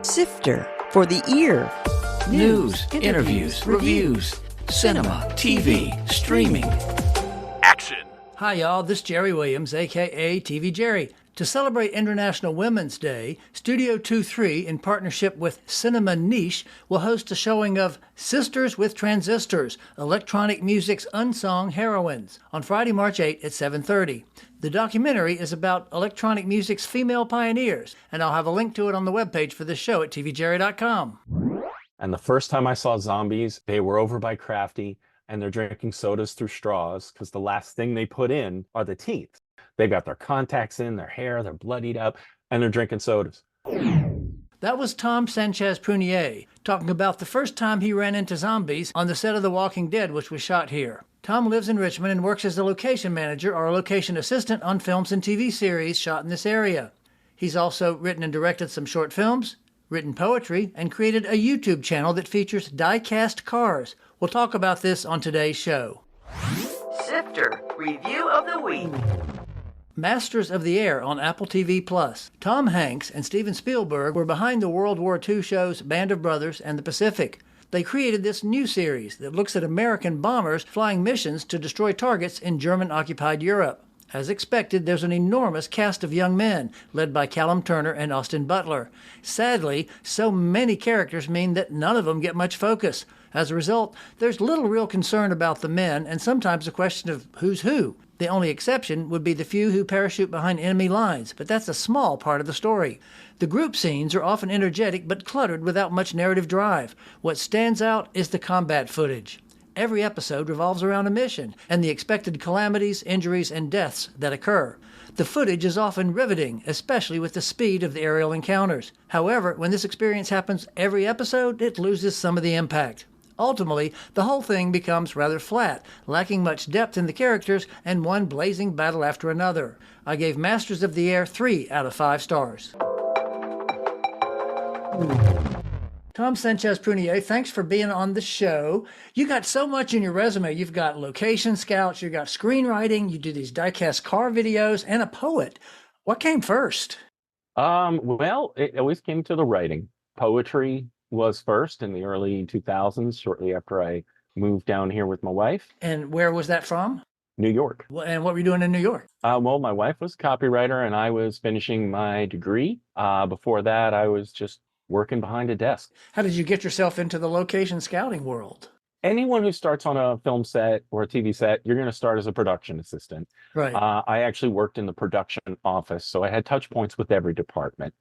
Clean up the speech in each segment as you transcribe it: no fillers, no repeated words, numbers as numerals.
Sifter for the ear. News, interviews, reviews, cinema, TV, streaming. Action! Hi y'all, this is Jerry Williams, aka TV Jerry. To celebrate International Women's Day, Studio 23, in partnership with Cinema Niche, will host a showing of Sisters with Transistors, electronic music's unsung heroines, on Friday, March 8 at 7:30. The documentary is about electronic music's female pioneers, and I'll have a link to it on the webpage for this show at tvjerry.com. And the first time I saw zombies, they were over by Crafty, and they're drinking sodas through straws, because the last thing they put in are the teeth. They've got their contacts in, their hair, they're bloodied up, and they're drinking sodas. That was Tom Sanchez Prunier talking about the first time he ran into zombies on the set of The Walking Dead, which was shot here. Tom lives in Richmond and works as a location manager or a location assistant on films and TV series shot in this area. He's also written and directed some short films, written poetry, and created a YouTube channel that features die-cast cars. We'll talk about this on today's show. Sifter Review of the Week. Masters of the Air on Apple TV+. Tom Hanks and Steven Spielberg were behind the World War II shows Band of Brothers and The Pacific. They created this new series that looks at American bombers flying missions to destroy targets in German-occupied Europe. As expected, there's an enormous cast of young men, led by Callum Turner and Austin Butler. Sadly, so many characters mean that none of them get much focus. As a result, there's little real concern about the men, and sometimes a question of who's who. The only exception would be the few who parachute behind enemy lines, but that's a small part of the story. The group scenes are often energetic but cluttered without much narrative drive. What stands out is the combat footage. Every episode revolves around a mission and the expected calamities, injuries, and deaths that occur. The footage is often riveting, especially with the speed of the aerial encounters. However, when this experience happens every episode, it loses some of the impact. Ultimately, the whole thing becomes rather flat, lacking much depth in the characters and one blazing battle after another. I gave Masters of the Air 3 out of 5 stars. Tom Sanchez Prunier, thanks for being on the show. You got so much in your resume. You've got location scouts, you've got screenwriting, you do these die-cast car videos, and a poet. What came first? Well, it always came to the writing. Poetry was first in the early 2000s, shortly after I moved down here with my wife. And where was that from? New York. And what were you doing in New York? Well, my wife was a copywriter, and I was finishing my degree. Before that, I was just working behind a desk. How did you get yourself into the location scouting world? Anyone who starts on a film set or a TV set, you're going to start as a production assistant. Right. I actually worked in the production office, so I had touch points with every department.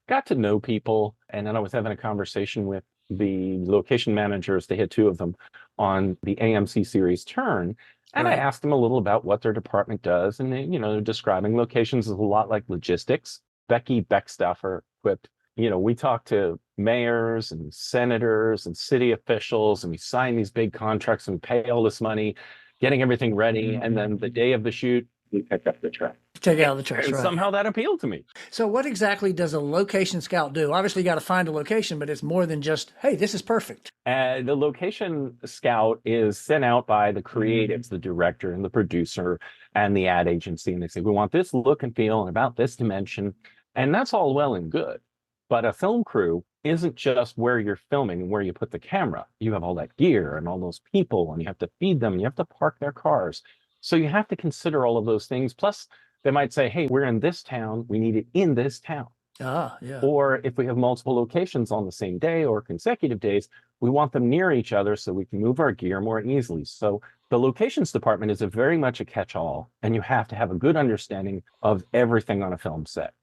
Got to know people, and then I was having a conversation with the location managers. They had 2 of them on the AMC series Turn, and Right. I asked them a little about what their department does, and they, they're describing locations as a lot like logistics. Becky Beckstoffer quipped, we talk to mayors and senators and city officials, and we sign these big contracts and we pay all this money, getting everything ready, and then the day of the shoot, we pick up the trash. Take out the trash, And right. somehow that appealed to me. So what exactly does a location scout do? Obviously, you got to find a location, but it's more than just, hey, this is perfect. The location scout is sent out by the creatives, the director and the producer and the ad agency. And they say, we want this look and feel and about this dimension. And that's all well and good. But a film crew isn't just where you're filming and where you put the camera. You have all that gear and all those people, and you have to feed them. And you have to park their cars. So you have to consider all of those things. Plus, they might say, hey, we're in this town. We need it in this town. Ah, yeah. Or if we have multiple locations on the same day or consecutive days, we want them near each other so we can move our gear more easily. So the locations department is very much a catch-all, and you have to have a good understanding of everything on a film set.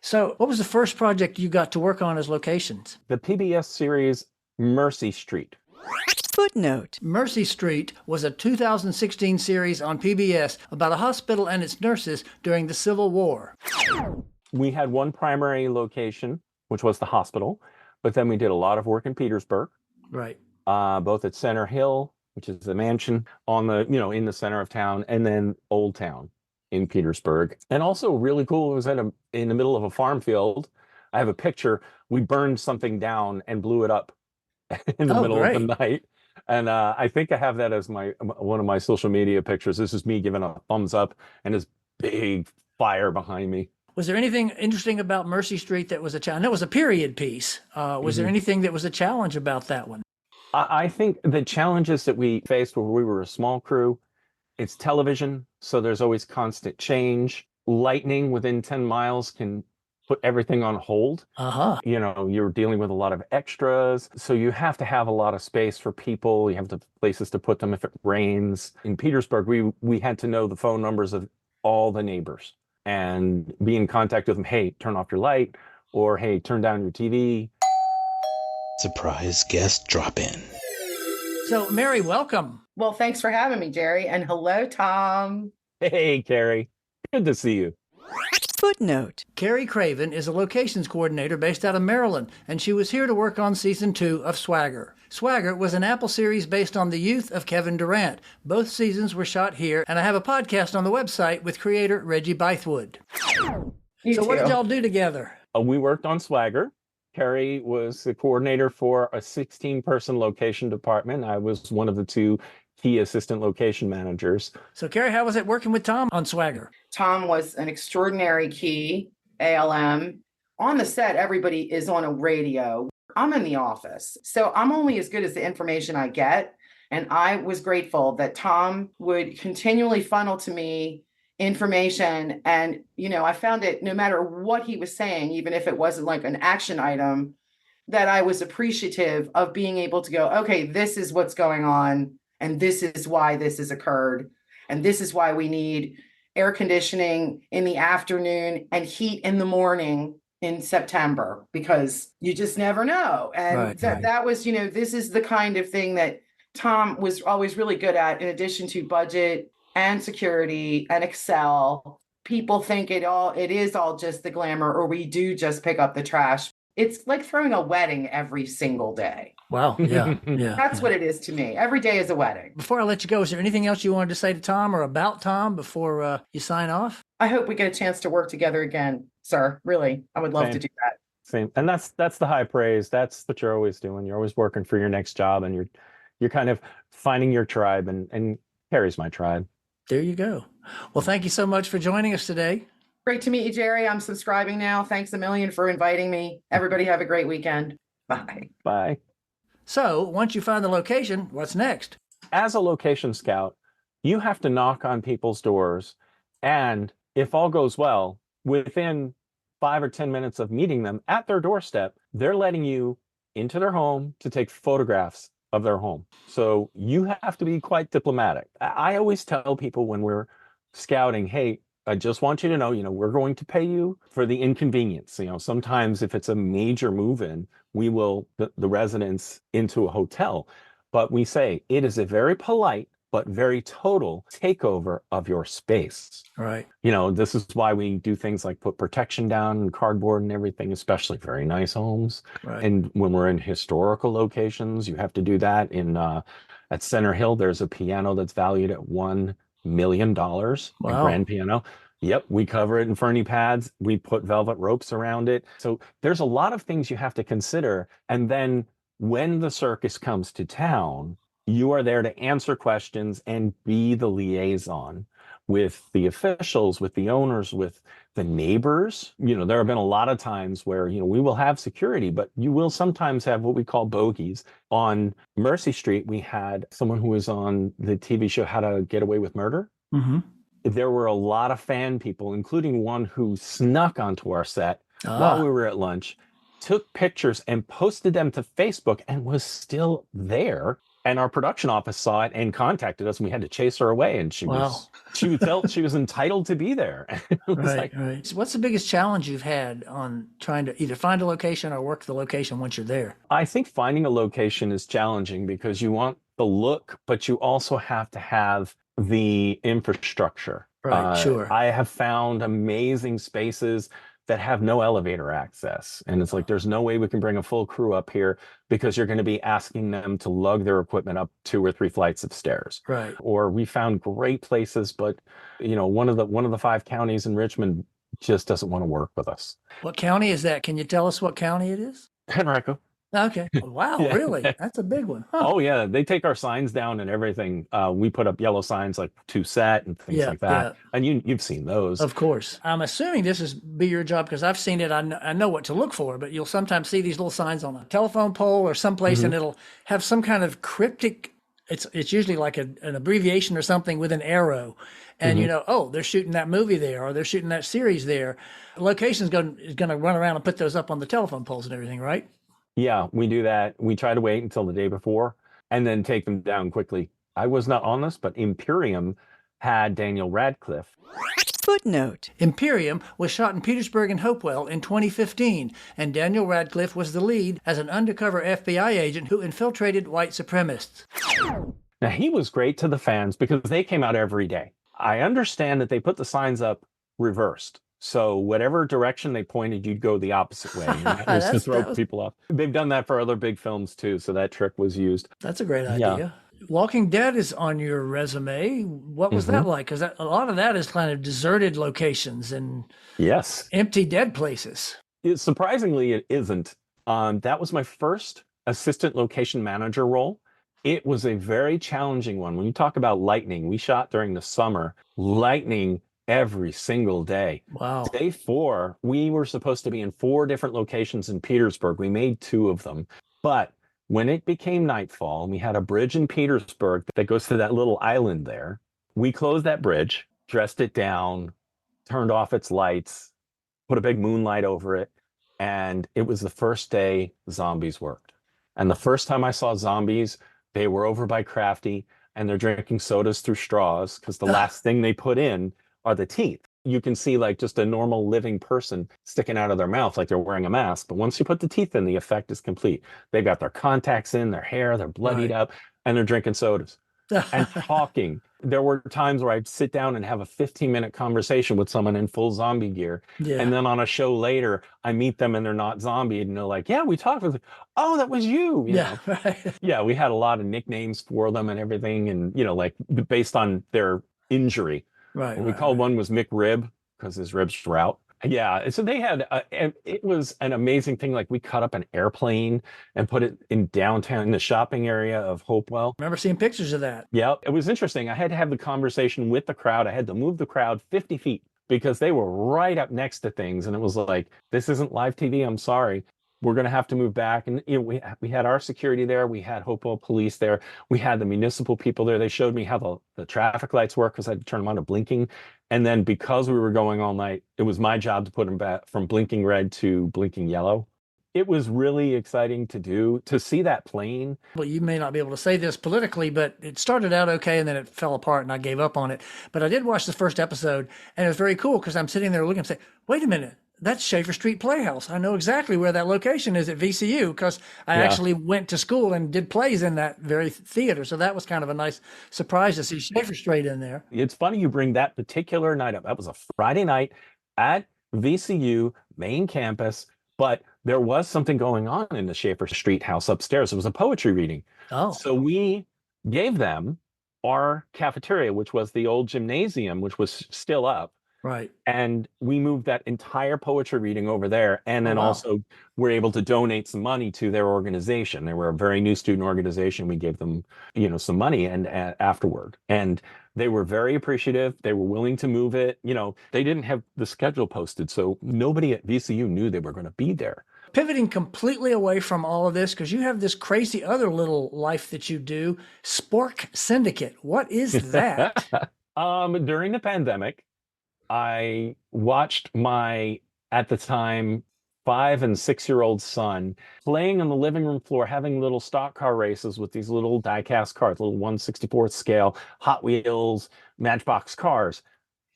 So what was the first project you got to work on as locations? The PBS series Mercy Street. Footnote. Mercy Street was a 2016 series on PBS about a hospital and its nurses during the Civil War. We had one primary location, which was the hospital, but then we did a lot of work in Petersburg, Right. both at Center Hill, which is the mansion on the, in the center of town, and then Old Town in Petersburg. And also really cool, it was in the middle of a farm field. I have a picture. We burned something down and blew it up in the middle of the night. And I think I have that as one of my social media pictures. This is me giving a thumbs up and this big fire behind me. Was there anything interesting about Mercy Street that was a challenge? I know it was a period piece. Was there anything that was a challenge about that one? I think the challenges that we faced where we were a small crew, it's television, so there's always constant change. Lightning within 10 miles can put everything on hold. You're dealing with a lot of extras, so you have to have a lot of space for people. You have the places to put them if it rains. In Petersburg, we had to know the phone numbers of all the neighbors and be in contact with them. Hey, turn off your light, or hey, turn down your TV. Surprise guest drop in. So, Mary, welcome. Well, thanks for having me, Jerry. And hello, Tom. Hey, Carrie. Good to see you. Footnote. Carrie Craven is a locations coordinator based out of Maryland, and she was here to work on season 2 of Swagger. Swagger was an Apple series based on the youth of Kevin Durant. Both seasons were shot here, and I have a podcast on the website with creator Reggie Bythewood. So what did y'all do together? We worked on Swagger. Carrie was the coordinator for a 16-person location department. I was one of the 2 key assistant location managers. So, Carrie, how was it working with Tom on Swagger? Tom was an extraordinary key ALM. On the set, everybody is on a radio. I'm in the office, so I'm only as good as the information I get. And I was grateful that Tom would continually funnel to me information. And, I found it, no matter what he was saying, even if it wasn't like an action item, that I was appreciative of being able to go, okay, this is what's going on. And this is why this has occurred. And this is why we need air conditioning in the afternoon and heat in the morning in September, because you just never know. And that was, this is the kind of thing that Tom was always really good at, in addition to budget and security and Excel. People think it is all just the glamour, or we do just pick up the trash. It's like throwing a wedding every single day. Wow. Yeah. Yeah. That's what it is to me. Every day is a wedding. Before I let you go, is there anything else you wanted to say to Tom or about Tom before you sign off? I hope we get a chance to work together again, sir. Really, I would love to do that. Same. And that's the high praise. That's what you're always doing. You're always working for your next job, and you're kind of finding your tribe, and Carrie's my tribe. There you go. Well, thank you so much for joining us today. Great to meet you, Jerry. I'm subscribing now. Thanks a million for inviting me. Everybody have a great weekend. Bye. Bye. So once you find the location, what's next? As a location scout, you have to knock on people's doors. And if all goes well, within 5 or 10 minutes of meeting them at their doorstep, they're letting you into their home to take photographs of their home. So you have to be quite diplomatic. I always tell people when we're scouting, hey, I just want you to know, we're going to pay you for the inconvenience. Sometimes if it's a major move-in, we will the residents into a hotel. But we say it is a very polite but very total takeover of your space. Right. This is why we do things like put protection down and cardboard and everything, especially very nice homes. Right. And when we're in historical locations, you have to do that. At Center Hill, there's a piano that's valued at $1 million, a grand piano. Yep, we cover it in Fernie pads. We put velvet ropes around it. So there's a lot of things you have to consider. And then when the circus comes to town, you are there to answer questions and be the liaison with the officials, with the owners, with the neighbors. There have been a lot of times where, we will have security, but you will sometimes have what we call bogeys. On Mercy Street, we had someone who was on the TV show How to Get Away with Murder. Mm-hmm. There were a lot of fan people, including one who snuck onto our set while we were at lunch, took pictures and posted them to Facebook, and was still there. And our production office saw it and contacted us, and we had to chase her away. And she felt she was entitled to be there. Right. So what's the biggest challenge you've had on trying to either find a location or work the location once you're there? I think finding a location is challenging because you want the look, but you also have to have the infrastructure. Right, sure. I have found amazing spaces that have no elevator access. And it's like, there's no way we can bring a full crew up here because you're going to be asking them to lug their equipment up 2 or 3 flights of stairs. Right. Or we found great places, but one of the 5 counties in Richmond just doesn't want to work with us. What county is that? Can you tell us what county it is? Henrico. Okay. Wow, Yeah. really? That's a big one. Huh. Oh yeah, they take our signs down and everything. We put up yellow signs like to set and things Yeah, like that. yeah. And you've seen those. Of course. I'm assuming this is be your job because I've seen it. I know what to look for, but you'll sometimes see these little signs on a telephone pole or someplace and Mhm. it'll have some kind of cryptic, it's usually like an abbreviation or something with an arrow. And Mhm. oh, they're shooting that movie there or they're shooting that series there. Location's going is going to run around and put those up on the telephone poles and everything, right? Yeah, we do that. We try to wait until the day before and then take them down quickly. I was not on this, but Imperium had Daniel Radcliffe. Footnote. Imperium was shot in Petersburg and Hopewell in 2015, and Daniel Radcliffe was the lead as an undercover FBI agent who infiltrated white supremacists. Now, he was great to the fans because they came out every day. I understand that they put the signs up reversed. So whatever direction they pointed, you'd go the opposite way. And that was to throw people off. They've done that for other big films too. So that trick was used. That's a great Yeah. idea. Walking Dead is on your resume. What was that like? Because a lot of that is kind of deserted locations and Yes. empty dead places. Surprisingly, it isn't. That was my first assistant location manager role. It was a very challenging one. When you talk about lightning, we shot during the summer, lightning every single day. Wow. Day 4, we were supposed to be in 4 different locations in Petersburg. We made 2 of them. But when it became nightfall, we had a bridge in Petersburg that goes to that little island there. We closed that bridge, dressed it down, turned off its lights, put a big moonlight over it. And it was the first day zombies worked. And the first time I saw zombies, they were over by Crafty and they're drinking sodas through straws because the last thing they put in are the teeth. You can see like just a normal living person sticking out of their mouth like they're wearing a mask. But once you put the teeth in, the effect is complete. They've got their contacts in, their hair, they're bloodied Right. up, and they're drinking sodas and talking. There were times where I'd sit down and have a 15-minute conversation with someone in full zombie gear. Yeah. And then on a show later, I meet them and they're not zombie. And they're like, yeah, we talked. I was like, oh, that was you. You Yeah. know? Right. Yeah, we had a lot of nicknames for them and everything. And, like based on their injury. Right. We called one was Mick Rib because his ribs were out. Yeah, so they had, and it was an amazing thing. Like we cut up an airplane and put it in downtown in the shopping area of Hopewell. Remember seeing pictures of that. Yeah, it was interesting. I had to have the conversation with the crowd. I had to move the crowd 50 feet because they were right up next to things. And it was like, this isn't live TV. I'm sorry. We're going to have to move back. And we had our security there. We had Hopewell police there. We had the municipal people there. They showed me how the traffic lights work because I had to turn them on to blinking. And then because we were going all night, it was my job to put them back from blinking red to blinking yellow. It was really exciting to do, to see that plane. Well, you may not be able to say this politically, but it started out okay and then it fell apart and I gave up on it. But I did watch the first episode and it was very cool because I'm sitting there looking and saying, wait a minute, that's Schaefer Street Playhouse. I know exactly where that location is at VCU because I actually went to school and did plays in that very theater. So that was kind of a nice surprise to see Schaefer Street in there. It's funny you bring that particular night up. That was a Friday night at VCU main campus, but there was something going on in the Schaefer Street house upstairs. It was a poetry reading. Oh. So we gave them our cafeteria, which was the old gymnasium, which was still up. Right. And we moved that entire poetry reading over there. And then also were able to donate some money to their organization. They were a very new student organization. We gave them, some money and afterward. And they were very appreciative. They were willing to move it. They didn't have the schedule posted. So nobody at VCU knew they were going to be there. Pivoting completely away from all of this, because you have this crazy other little life that you do, Spork Syndicate. What is that? During the pandemic, I watched my, at the time, 5 and 6-year-old son playing on the living room floor, having little stock car races with these little die-cast cars, little 1/64th scale Hot Wheels Matchbox cars.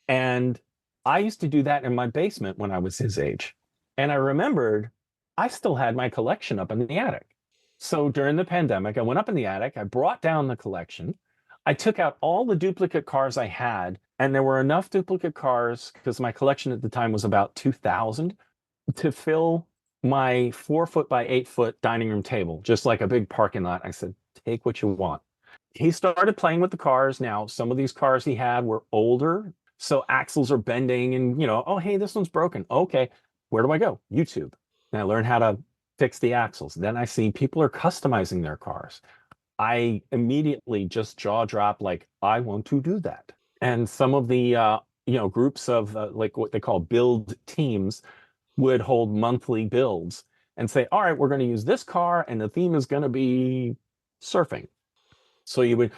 And I used to do that in my basement when I was his age. And I remembered I still had my collection up in the attic. So during the pandemic, I went up in the attic, I brought down the collection. I took out all the duplicate cars I had, and there were enough duplicate cars because my collection at the time was about 2,000 to fill my 4-foot by 8-foot dining room table, just like a big parking lot. I said, take what you want. He started playing with the cars. Now, some of these cars he had were older, so axles are bending and, oh, hey, this one's broken. Okay, where do I go? YouTube. And I learned how to fix the axles. Then I see people are customizing their cars. I immediately just jaw drop, like, I want to do that. And some of the groups of like what they call build teams would hold monthly builds and say, all right, we're going to use this car and the theme is going to be surfing. So you would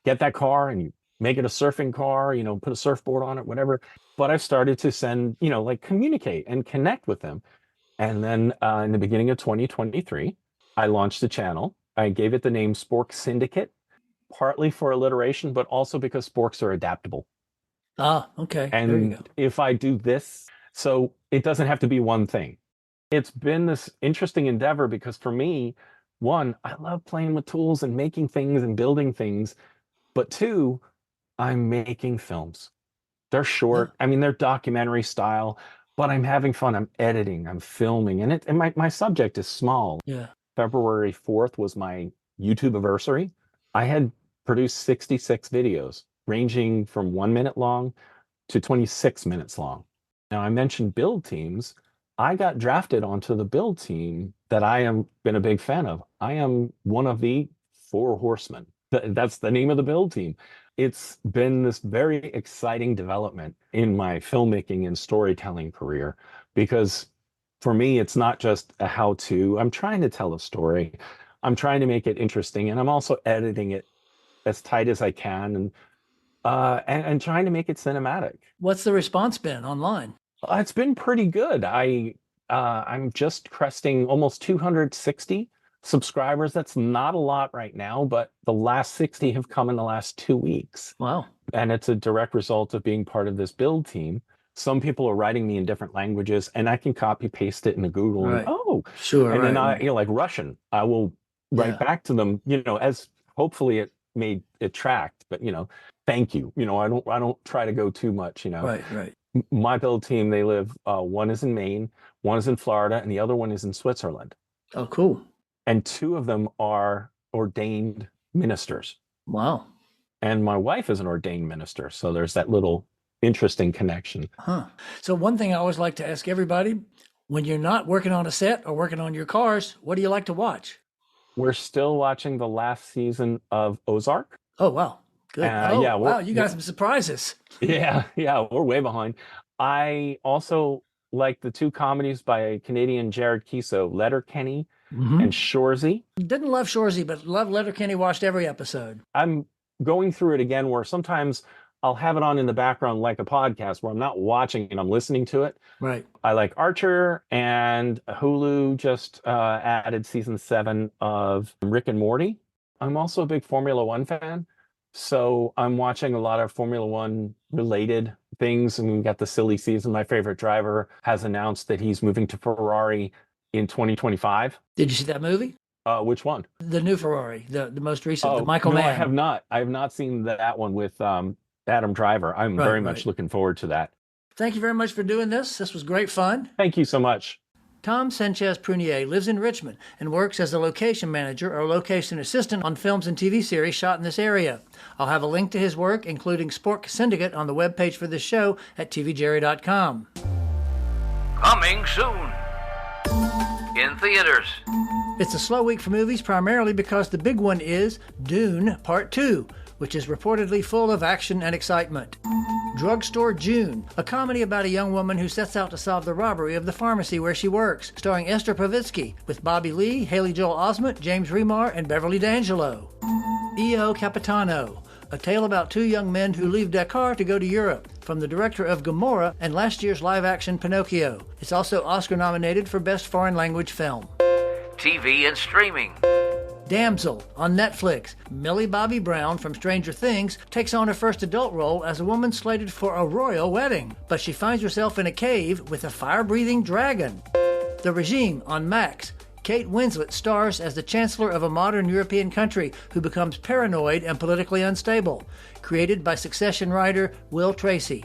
get that car and you make it a surfing car, put a surfboard on it, whatever. But I've started to send, like communicate and connect with them. And then in the beginning of 2023, I launched a channel. I gave it the name Spork Syndicate, partly for alliteration, but also because sporks are adaptable. Ah, okay. And there you go. if I do this, so it doesn't have to be one thing. It's been this interesting endeavor because for me, one, I love playing with tools and making things and building things. But two, I'm making films. They're short. I mean, they're documentary style, but I'm having fun. I'm editing, I'm filming, and my subject is small. Yeah. February 4th was my YouTube anniversary. I had produced 66 videos ranging from 1 minute long to 26 minutes long. Now, I mentioned build teams. I got drafted onto the build team that I am been a big fan of. I am one of the 4 horsemen. That's the name of the build team. It's been this very exciting development in my filmmaking and storytelling career because for me, it's not just a how-to. I'm trying to tell a story. I'm trying to make it interesting, and I'm also editing it as tight as I can and trying to make it cinematic. What's the response been online? It's been pretty good. I'm just cresting almost 260 subscribers. That's not a lot right now, but the last 60 have come in the last 2 weeks. Wow. And it's a direct result of being part of this build team. Some people are writing me in different languages and I can copy paste it into Google Right. and Sure. and then right. like Russian, I will write back to them, as hopefully it made it tracked, but thank you. I don't try to go too much, Right. My build team, they live, one is in Maine, one is in Florida, and the other one is in Switzerland. Oh, cool. And 2 of them are ordained ministers. Wow. And my wife is an ordained minister. So there's that little interesting connection. Huh. So one thing I always like to ask everybody, when you're not working on a set or working on your cars, what do you like to watch? We're still watching the last season of Ozark. Oh, wow. Good. Wow. You got some surprises. Yeah. We're way behind. I also like the 2 comedies by Canadian Jared Keeso, Letterkenny and Shoresy. Didn't love Shoresy, but love Letterkenny, watched every episode. I'm going through it again where sometimes I'll have it on in the background like a podcast where I'm not watching and I'm listening to it. Right. I like Archer, and Hulu just added season 7 of Rick and Morty. I'm also a big Formula One fan. So I'm watching a lot of Formula One related things. And we got the silly season. My favorite driver has announced that he's moving to Ferrari in 2025. Did you see that movie? Which one? The new Ferrari, the most recent, the Michael Mann. I have not. I have not seen that one with Adam Driver. I'm very much looking forward to that. Thank you very much for doing this. This was great fun. Thank you so much. Tom Sanchez Prunier lives in Richmond and works as a location manager or location assistant on films and TV series shot in this area. I'll have a link to his work, including Spork Syndicate, on the webpage for this show at tvjerry.com. Coming soon. In theaters. It's a slow week for movies, primarily because the big one is Dune Part 2, which is reportedly full of action and excitement. Drugstore June, a comedy about a young woman who sets out to solve the robbery of the pharmacy where she works, starring Esther Povitsky, with Bobby Lee, Haley Joel Osment, James Remar, and Beverly D'Angelo. Io Capitano, a tale about 2 young men who leave Dakar to go to Europe, from the director of Gomorrah and last year's live-action Pinocchio. It's also Oscar-nominated for Best Foreign Language Film. TV and streaming. Damsel on Netflix. Millie Bobby Brown from Stranger Things takes on her first adult role as a woman slated for a royal wedding, but she finds herself in a cave with a fire-breathing dragon. The Regime on Max. Kate Winslet stars as the chancellor of a modern European country who becomes paranoid and politically unstable. Created by Succession writer Will Tracy.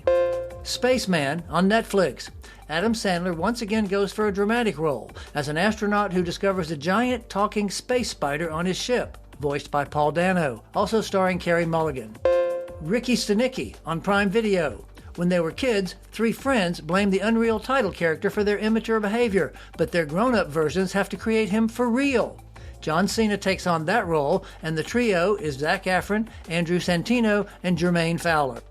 Spaceman on Netflix. Adam Sandler once again goes for a dramatic role as an astronaut who discovers a giant talking space spider on his ship, voiced by Paul Dano, also starring Carey Mulligan. Ricky Stenicki on Prime Video. When they were kids, 3 friends blamed the unreal title character for their immature behavior, but their grown-up versions have to create him for real. John Cena takes on that role, and the trio is Zac Efron, Andrew Santino, and Jermaine Fowler.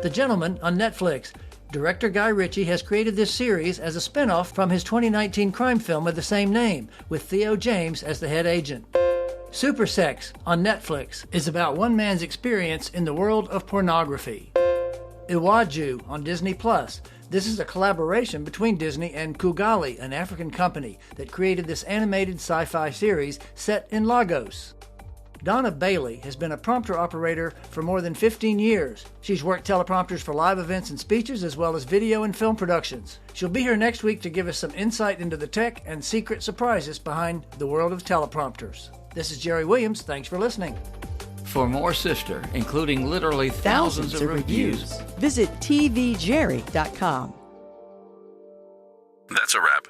The Gentleman on Netflix. Director Guy Ritchie has created this series as a spin-off from his 2019 crime film of the same name, with Theo James as the head agent. Super Sex on Netflix is about one man's experience in the world of pornography. Iwaju on Disney+. This is a collaboration between Disney and Kugali, an African company that created this animated sci-fi series set in Lagos. Donna Bailey has been a prompter operator for more than 15 years. She's worked teleprompters for live events and speeches as well as video and film productions. She'll be here next week to give us some insight into the tech and secret surprises behind the world of teleprompters. This is Jerry Williams. Thanks for listening. For more Sister, including literally thousands of reviews, Visit tvjerry.com. That's a wrap.